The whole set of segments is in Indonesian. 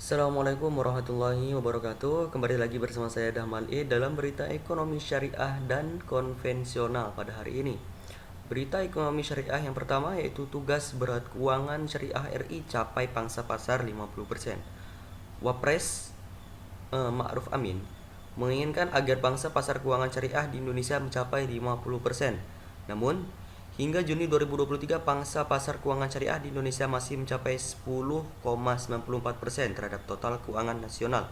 Assalamualaikum warahmatullahi wabarakatuh. Kembali lagi bersama saya Dahmal E dalam berita ekonomi syariah dan konvensional pada hari ini. Berita ekonomi syariah yang pertama yaitu tugas berat keuangan syariah RI capai pangsa pasar 50%. Wapres Ma'ruf Amin menginginkan agar pangsa pasar keuangan syariah di Indonesia mencapai 50%. Namun, hingga Juni 2023 pangsa pasar keuangan syariah di Indonesia masih mencapai 10,94% terhadap total keuangan nasional.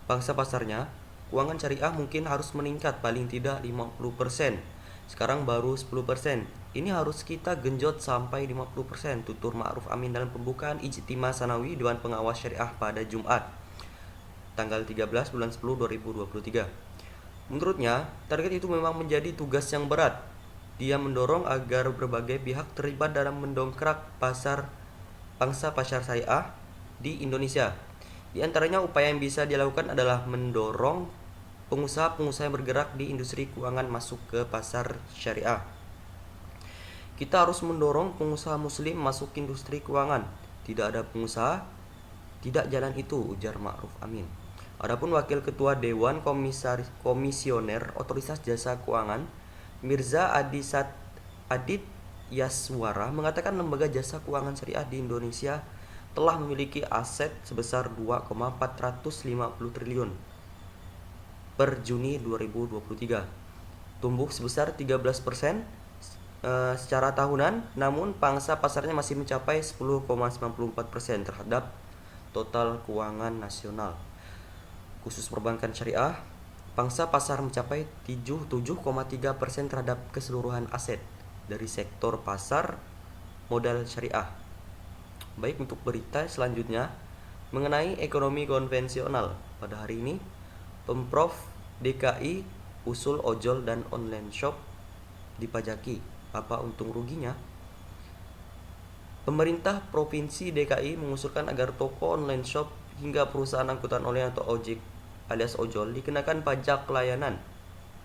Pangsa pasarnya, keuangan syariah mungkin harus meningkat paling tidak 50%. Sekarang baru 10%. Ini harus kita genjot sampai 50%, tutur Ma'ruf Amin dalam pembukaan Ijtima Sanawi Dewan Pengawas Syariah pada Jumat, tanggal 13 bulan 10 2023. Menurutnya, target itu memang menjadi tugas yang berat. Dia mendorong agar berbagai pihak terlibat dalam mendongkrak pangsa pasar syariah di Indonesia. Di antaranya upaya yang bisa dilakukan adalah mendorong pengusaha-pengusaha yang bergerak di industri keuangan masuk ke pasar syariah. Kita harus mendorong pengusaha muslim masuk ke industri keuangan. Tidak ada pengusaha, tidak jalan itu, ujar Ma'ruf Amin. Adapun Wakil Ketua Dewan Komisioner Otoritas Jasa Keuangan, Mirza Adit Yaswara, mengatakan lembaga jasa keuangan syariah di Indonesia telah memiliki aset sebesar 2,450 triliun per Juni 2023, tumbuh sebesar 13% secara tahunan, namun pangsa pasarnya masih mencapai 10,94% terhadap total keuangan nasional. Khusus perbankan syariah, pangsa pasar mencapai 7,3% terhadap keseluruhan aset dari sektor pasar modal syariah. Baik, untuk berita selanjutnya mengenai ekonomi konvensional pada hari ini, Pemprov DKI usul ojol dan online shop dipajaki. Apa untung ruginya? Pemerintah Provinsi DKI mengusulkan agar toko online shop hingga perusahaan angkutan online atau ojek alias ojol dikenakan pajak layanan.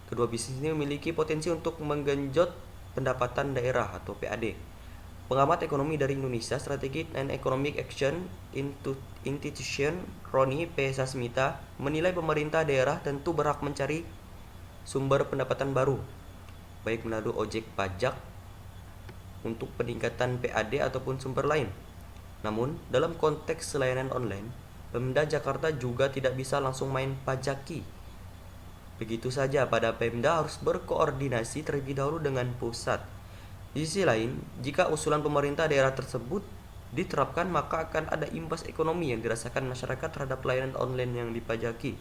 Kedua bisnis ini memiliki potensi untuk menggenjot pendapatan daerah atau PAD. Pengamat ekonomi dari Indonesia Strategic and Economic Action Institution Roni P. Sasmita menilai pemerintah daerah tentu berhak mencari sumber pendapatan baru, baik melalui ojek pajak untuk peningkatan PAD ataupun sumber lain. Namun, dalam konteks layanan online, Pemda Jakarta juga tidak bisa langsung main pajaki. Begitu saja, pada Pemda harus berkoordinasi terlebih dahulu dengan pusat. Di sisi lain, jika usulan pemerintah daerah tersebut diterapkan, maka akan ada imbas ekonomi yang dirasakan masyarakat terhadap layanan online yang dipajaki.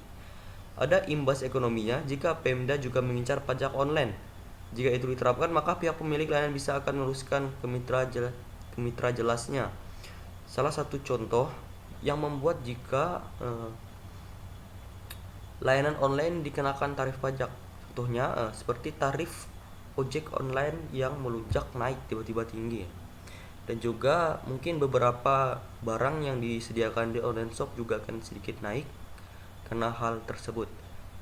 Ada imbas ekonominya jika Pemda juga mengincar pajak online. Jika itu diterapkan, maka pihak pemilik layanan bisa akan meneruskan ke mitra jelasnya. Salah satu contoh yang membuat jika layanan online dikenakan tarif pajak, contohnya seperti tarif ojek online yang melonjak naik tiba-tiba tinggi, dan juga mungkin beberapa barang yang disediakan di online shop juga akan sedikit naik karena hal tersebut.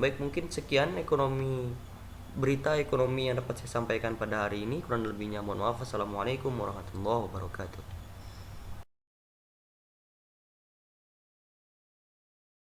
Baik, mungkin sekian berita ekonomi yang dapat saya sampaikan pada hari ini. Kurang lebihnya mohon maaf. Assalamualaikum warahmatullahi wabarakatuh.